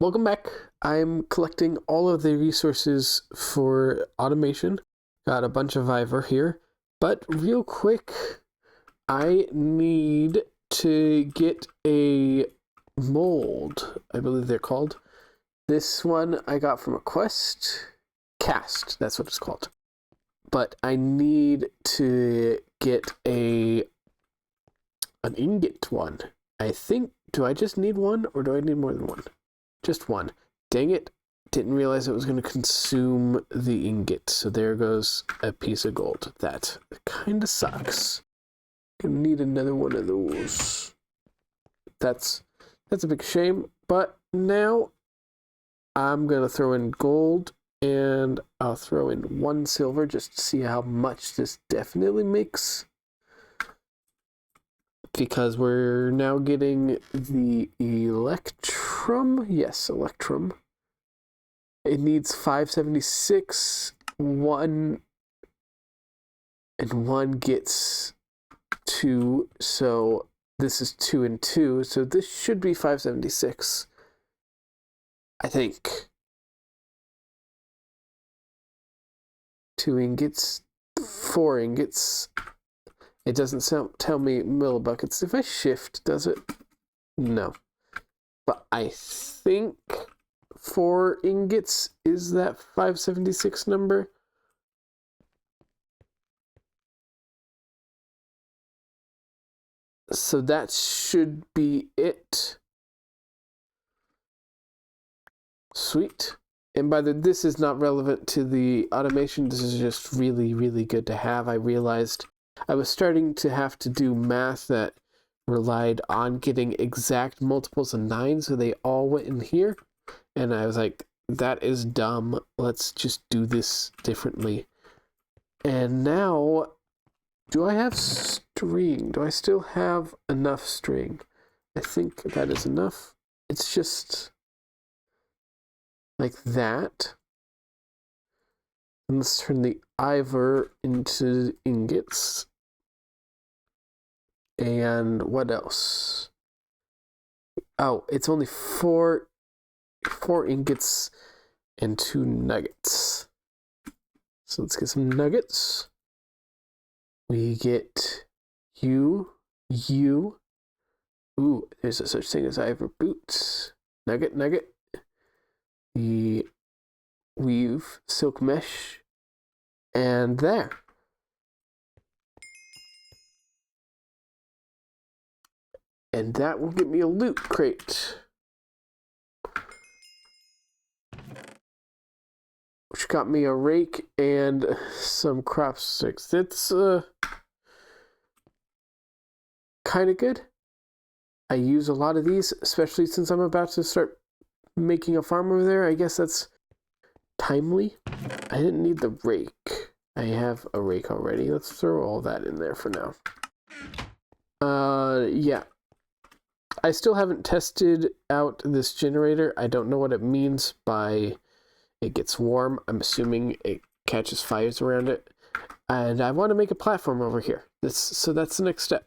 Welcome back. I'm collecting all of the resources for automation. Got a bunch of Ivor here. But real quick, I need to get a mold, I believe they're called. This one I got from a quest. Cast, that's what it's called. But I need to get an ingot one. I think, do I just need one or do I need more than one? Just one. Dang it. Didn't realize it was going to consume the ingot. So there goes a piece of gold. That kind of sucks. Gonna need another one of those. That's a big shame. But now I'm going to throw in gold and I'll throw in 1 silver just to see how much this definitely makes. Because we're now getting the electrum. Yes, electrum. It needs 576. One gets 2. So this is 2 and 2. So this should be 576. I think. 2 ingots, 4 ingots. It doesn't tell me millibuckets. If I shift, does it? No. But I think 4 ingots is that 576 number. So that should be it. Sweet. And by the this is not relevant to the automation. This is just really, really good to have. I realized I was starting to have to do math that relied on getting exact multiples of 9, so they all went in here. And I was like, that is dumb. Let's just do this differently. And now, do I have string? Do I still have enough string? I think that is enough. It's just like that. And let's turn the Ivor into ingots. And what else? Oh, it's only 4 ingots and 2 nuggets. So let's get some nuggets. We get you. Ooh, there's a such thing as Ivor boots. Nugget. The weave, silk mesh, and there. And that will get me a loot crate. Which got me a rake and some crop sticks. That's kind of good. I use a lot of these, especially since I'm about to start making a farm over there. I guess that's timely. I didn't need the rake. I have a rake already. Let's throw all that in there for now. Yeah. I still haven't tested out this generator. I don't know what it means by it gets warm. I'm assuming it catches fires around it. And I want to make a platform over here. So that's the next step.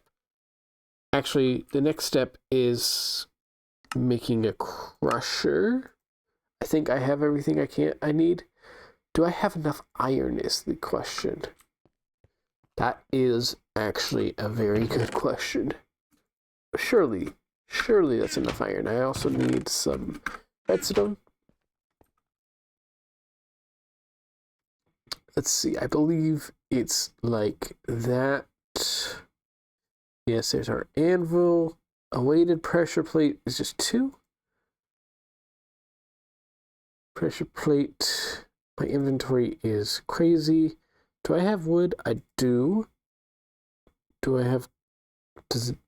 Actually, the next step is making a crusher. I think I have everything I need. Do I have enough iron is the question. That is actually a very good question. Surely that's enough iron. I also need some redstone. Let's see, I believe it's like that. Yes, there's our anvil. A weighted pressure plate is just 2. Pressure plate. My inventory is crazy. Do I have wood? I do. Do I have... Does it...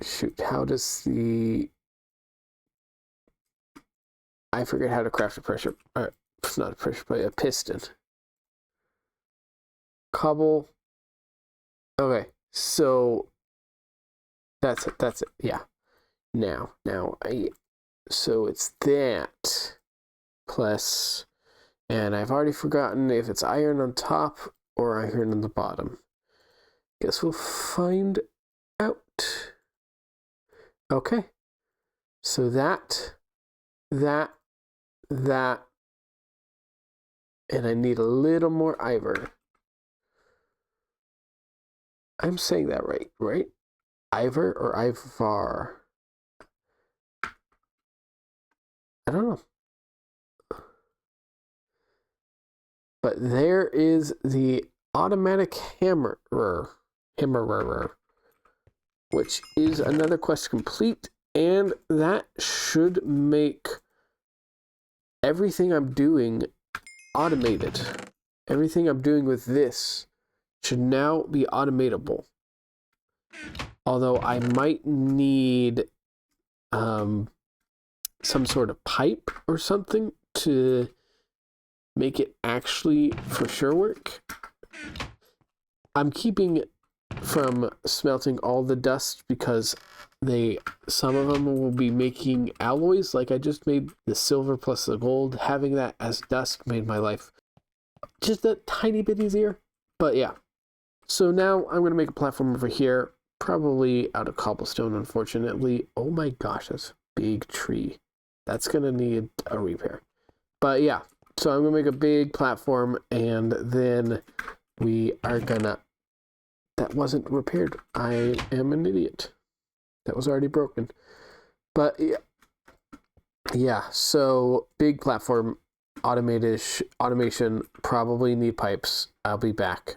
Shoot, how does the... I forget how to craft a pressure... It's not a pressure plate, a piston. Cobble. Okay, so... That's it, yeah. Now, so it's that plus, and I've already forgotten if it's iron on top or iron on the bottom. Guess we'll find out. Okay, so that that, that, and I need a little more ivory. I'm saying that right, right? Ivor or Ivar? I don't know. But there is the automatic hammerer, which is another quest complete, and that should make everything I'm doing automated. Everything I'm doing with this should now be automatable. Although I might need some sort of pipe or something to make it actually for sure work. I'm keeping from smelting all the dust because some of them will be making alloys. Like I just made the silver plus the gold. Having that as dust made my life just a tiny bit easier. But yeah. So now I'm going to make a platform over here, probably out of cobblestone, unfortunately. Oh my gosh, that's a big tree. That's going to need a repair. But yeah, so I'm going to make a big platform, and then we are going to... That wasn't repaired. I am an idiot. That was already broken. But yeah, so big platform, automation, probably need pipes. I'll be back.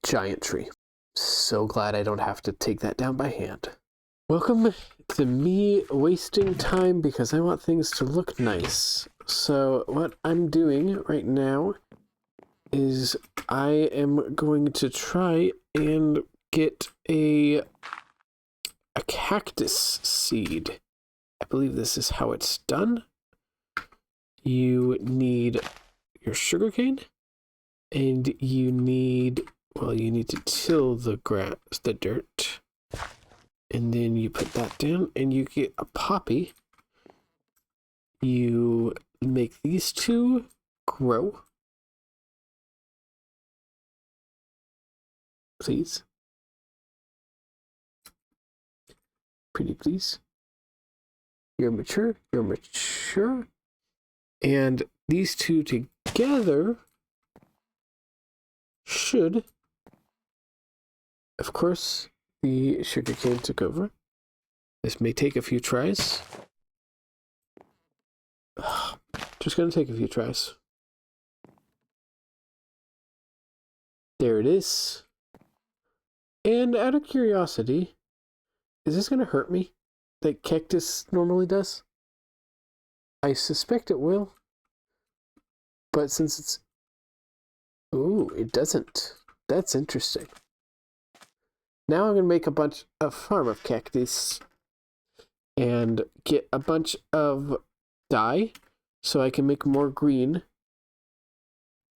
Giant tree. So glad I don't have to take that down by hand. Welcome to me wasting time because I want things to look nice. So what I'm doing right now is I am going to try and get a cactus seed. I believe this is how it's done. You need your sugarcane, and you need to till the grass, the dirt, and then you put that down, and you get a poppy. You make these two grow. Please. Pretty please. You're mature. And these two together should, of course, the sugarcane took over. This may take a few tries. Just gonna take a few tries. There it is. And out of curiosity, is this gonna hurt me? Like cactus normally does? I suspect it will. But since it's... Ooh, it doesn't. That's interesting. Now I'm going to make a farm of cactus and get a bunch of dye so I can make more green.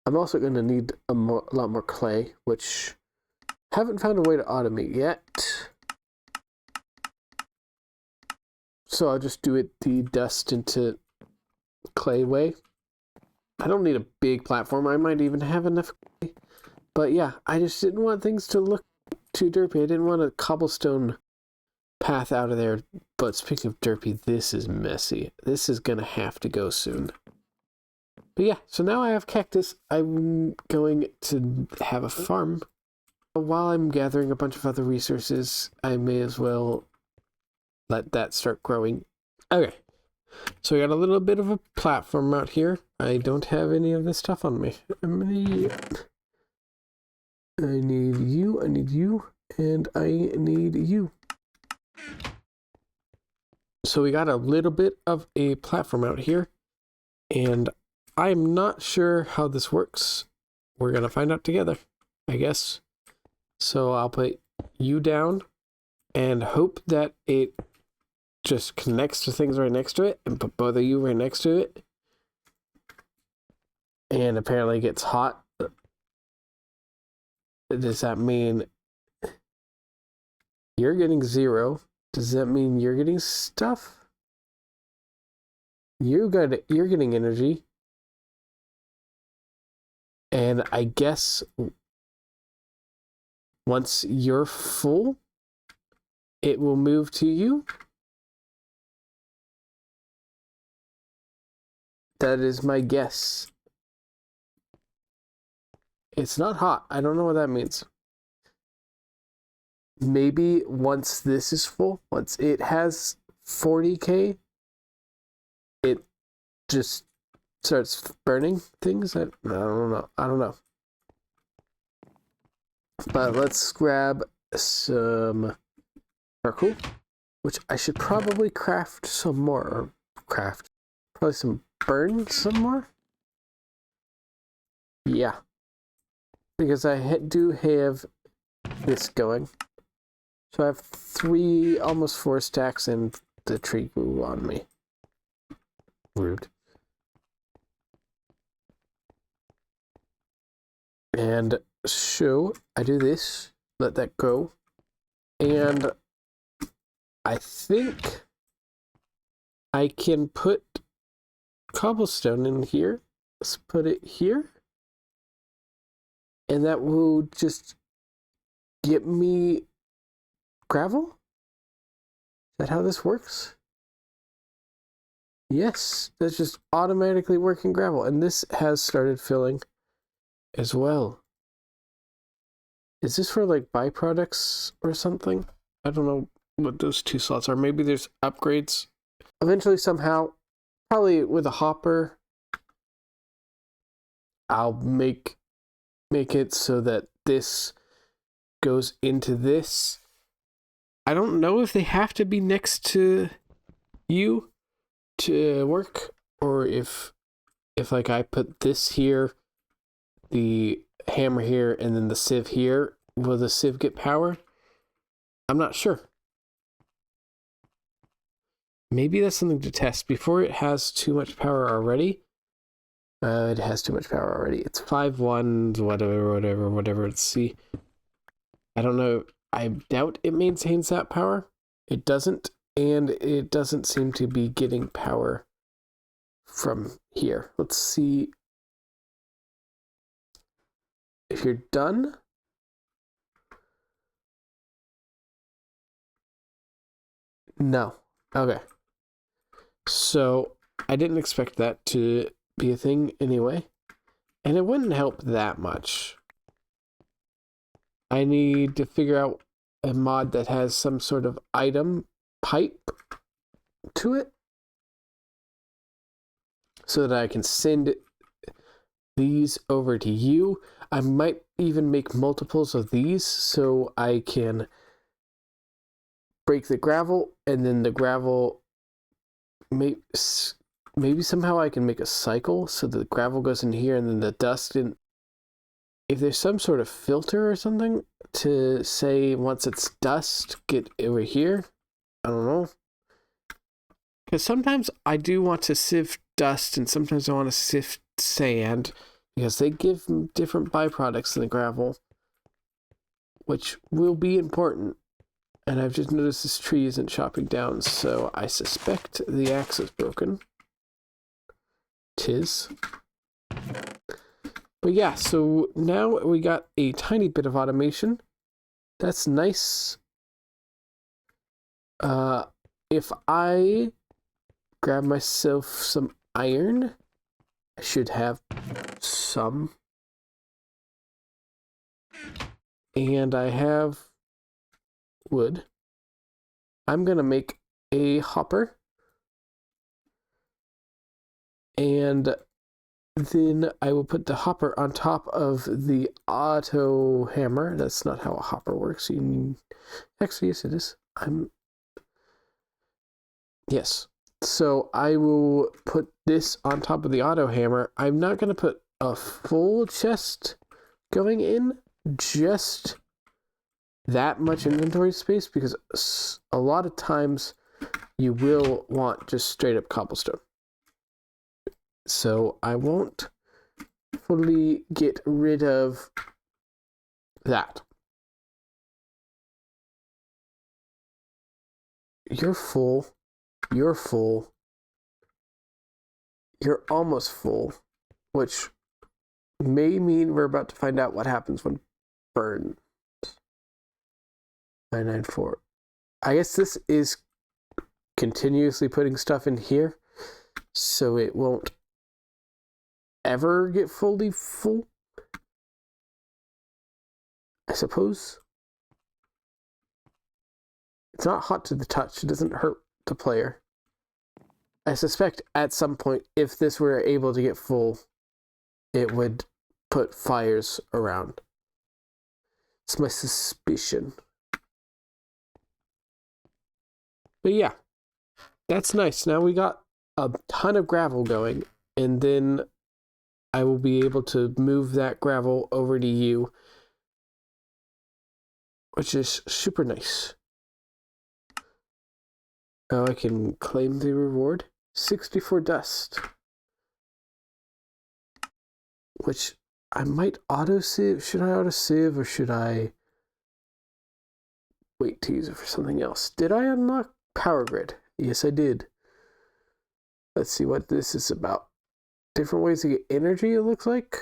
I'm also going to need a lot more clay, which haven't found a way to automate yet. So I'll just do it the dust into clay way. I don't need a big platform. I might even have enough clay. But yeah, I just didn't want things to look too derpy. I didn't want a cobblestone path out of there. But speaking of derpy, this is messy. This is going to have to go soon. But yeah, so now I have cactus. I'm going to have a farm. While I'm gathering a bunch of other resources, I may as well let that start growing. Okay, so I got a little bit of a platform out here. I don't have any of this stuff on me. I need you, and I need you. So we got a little bit of a platform out here, and I'm not sure how this works. We're gonna find out together, I guess. So I'll put you down and hope that it just connects to things right next to it, and put both of you right next to it. And apparently it gets hot. Does that mean you're getting 0? Does that mean you're getting stuff? You're getting energy. And I guess once you're full, it will move to you. That is my guess. It's not hot. I don't know what that means. Maybe once this is full, once it has 40k, it just starts burning things. I don't know. I don't know. But let's grab some charcoal, which I should probably craft some more. Or craft. Probably some burn some more. Yeah. Because I do have this going. So I have 3, almost 4 stacks, and the tree grew on me. Rude. And so I do this, let that go, and I think I can put cobblestone in here. Let's put it here, and that will just get me gravel. Is that how this works? Yes, that's just automatically working gravel, and this has started filling as well. Is this for like byproducts or something? I don't know what those 2 slots are. Maybe there's upgrades. Eventually, somehow, probably with a hopper, I'll make it so that this goes into this. I don't know if they have to be next to you to work, or if like I put this here, the hammer here, and then the sieve here, will the sieve get power? I'm not sure. Maybe that's something to test before it has too much power already. It has too much power already. It's 5-1, whatever. Let's see. I don't know. I doubt it maintains that power. It doesn't, and it doesn't seem to be getting power from here. Let's see. If you're done, no. Okay. So I didn't expect that to be a thing anyway, and it wouldn't help that much. I need to figure out a mod that has some sort of item pipe to it so that I can send these over to you. I might even make multiples of these so I can break the gravel, and then the gravel, maybe somehow I can make a cycle so the gravel goes in here and then the dust in. If there's some sort of filter or something to say once it's dust, get over here. I don't know. Because sometimes I do want to sift dust and sometimes I want to sift sand because they give different byproducts than the gravel, which will be important. And I've just noticed this tree isn't chopping down, so I suspect the axe is broken. 'Tis. But yeah, so now we got a tiny bit of automation. That's nice. If I grab myself some iron, I should have some. And I have wood. I'm gonna make a hopper. And then I will put the hopper on top of the auto hammer. That's not how a hopper works. Actually, yes, it is. Yes. So I will put this on top of the auto hammer. I'm not going to put a full chest going in, just that much inventory space, because a lot of times you will want just straight up cobblestone. So I won't fully get rid of that. You're full. You're full. You're almost full, which may mean we're about to find out what happens when burns. 994. I guess this is continuously putting stuff in here, so it won't ever get fully full, I suppose. It's not hot to the touch. It doesn't hurt the player. I suspect at some point, if this were able to get full, it would put fires around. It's my suspicion. But yeah, that's nice. Now we got a ton of gravel going, and then I will be able to move that gravel over to you, which is super nice. Oh, I can claim the reward. 64 dust. Which I might auto-sieve. Should I auto-sieve or should I wait to use it for something else? Did I unlock Power Grid? Yes, I did. Let's see what this is about. Different ways to get energy, it looks like.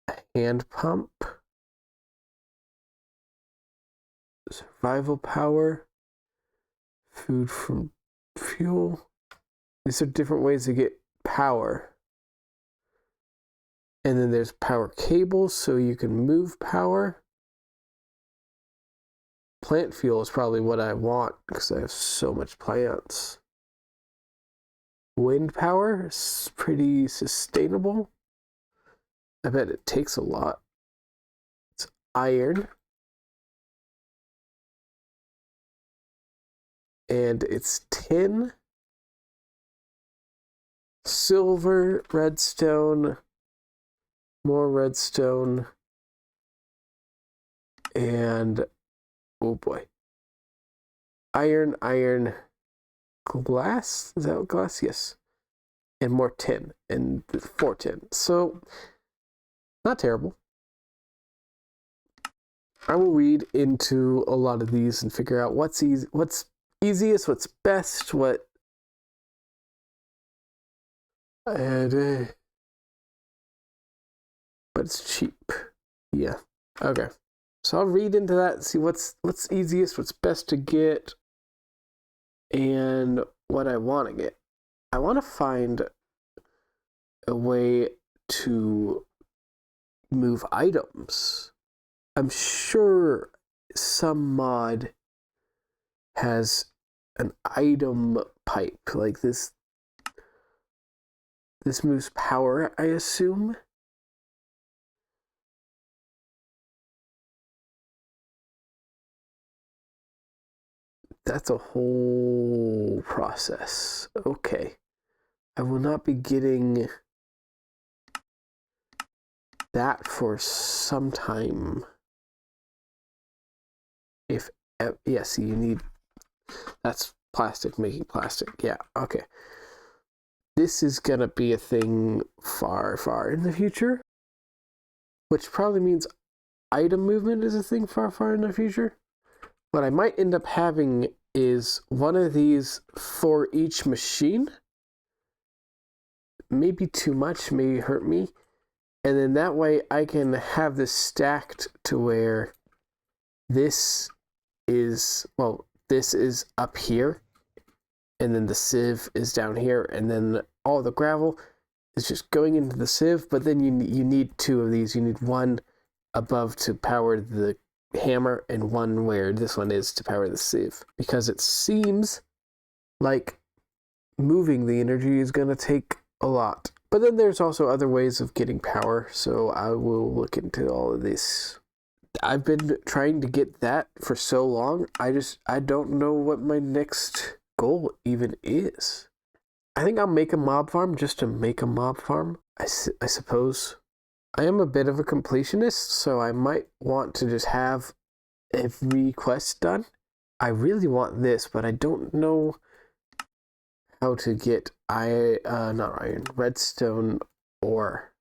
A hand pump. Survival power. Food from fuel. These are different ways to get power. And then there's power cables, so you can move power. Plant fuel is probably what I want because I have so much plants. Wind power is pretty sustainable. I bet it takes a lot. It's iron. And it's tin. Silver, redstone, more redstone, and oh boy. Iron, glass? Is that glass? Yes. And more tin, and 4 tin. So, not terrible. I will read into a lot of these and figure out what's easiest, what's best, what. But it's cheap. Yeah. Okay. So I'll read into that and see what's easiest, what's best to get, and what I want to get. I want to find a way to move items. I'm sure some mod has an item pipe like this. This moves power, I assume. That's a whole process. Okay. I will not be getting that for some time. Yes, you need, that's plastic making plastic. Yeah, okay. This is gonna be a thing far, far in the future, which probably means item movement is a thing far, far in the future. What I might end up having is one of these for each machine. Maybe too much, maybe hurt me. And then that way I can have this stacked to where this is up here. And then the sieve is down here. And then all the gravel is just going into the sieve. But then you need 2 of these. You need one above to power the hammer and one where this one is to power the sieve, because it seems like moving the energy is going to take a lot. But then there's also other ways of getting power, so I will look into all of this. I've been trying to get that for so long, I don't know what my next goal even is. I think I'll make a mob farm just to make a mob farm, I suppose. I am a bit of a completionist, so I might want to just have every quest done. I really want this, but I don't know how to get redstone ore.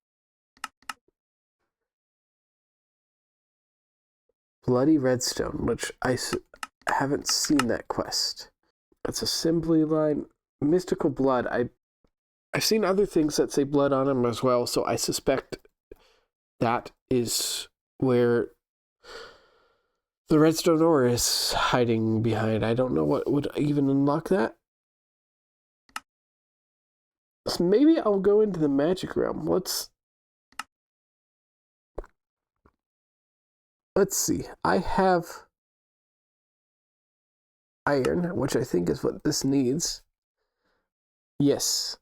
Bloody redstone, which I haven't seen that quest. That's assembly line. Mystical blood. I've seen other things that say blood on them as well, so I suspect that is where the redstone ore is hiding behind. I don't know what would even unlock that. So maybe I'll go into the magic realm. Let's see. I have iron, which I think is what this needs. Yes.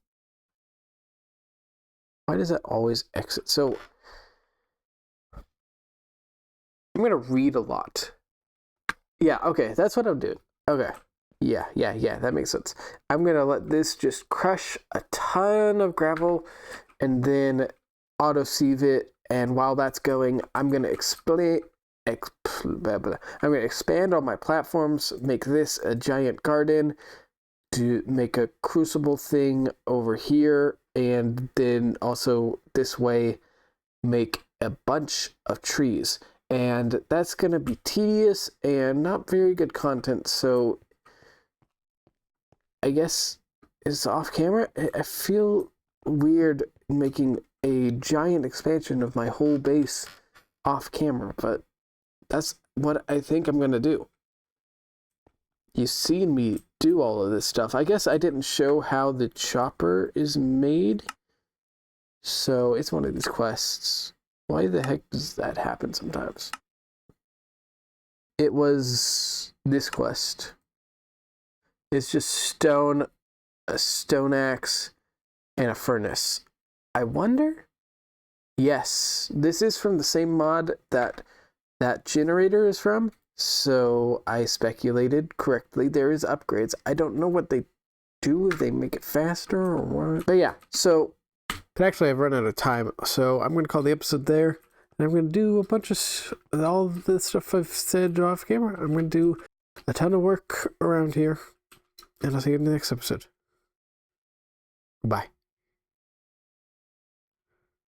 Why does that always exit? So I'm going to read a lot. Yeah, okay, that's what I'm doing. Okay. Yeah, that makes sense. I'm going to let this just crush a ton of gravel and then auto-sieve it. And while that's going, I'm going to expand all my platforms, make this a giant garden, to make a crucible thing over here, and then also this way make a bunch of trees. And that's going to be tedious and not very good content, so I guess it's off camera. I feel weird making a giant expansion of my whole base off camera, but that's what I think I'm going to do. You've seen me do all of this stuff. I guess I didn't show how the chopper is made, so it's one of these quests. Why the heck does that happen sometimes? It was this quest. It's just stone, a stone axe, and a furnace. I wonder? Yes, this is from the same mod that generator is from, so I speculated correctly. There is upgrades. I don't know what they do, if they make it faster or what. But yeah, so but actually I've run out of time, so I'm going to call the episode there. And I'm going to do a bunch of all the stuff I've said off camera. I'm going to do a ton of work around here. And I'll see you in the next episode. Bye.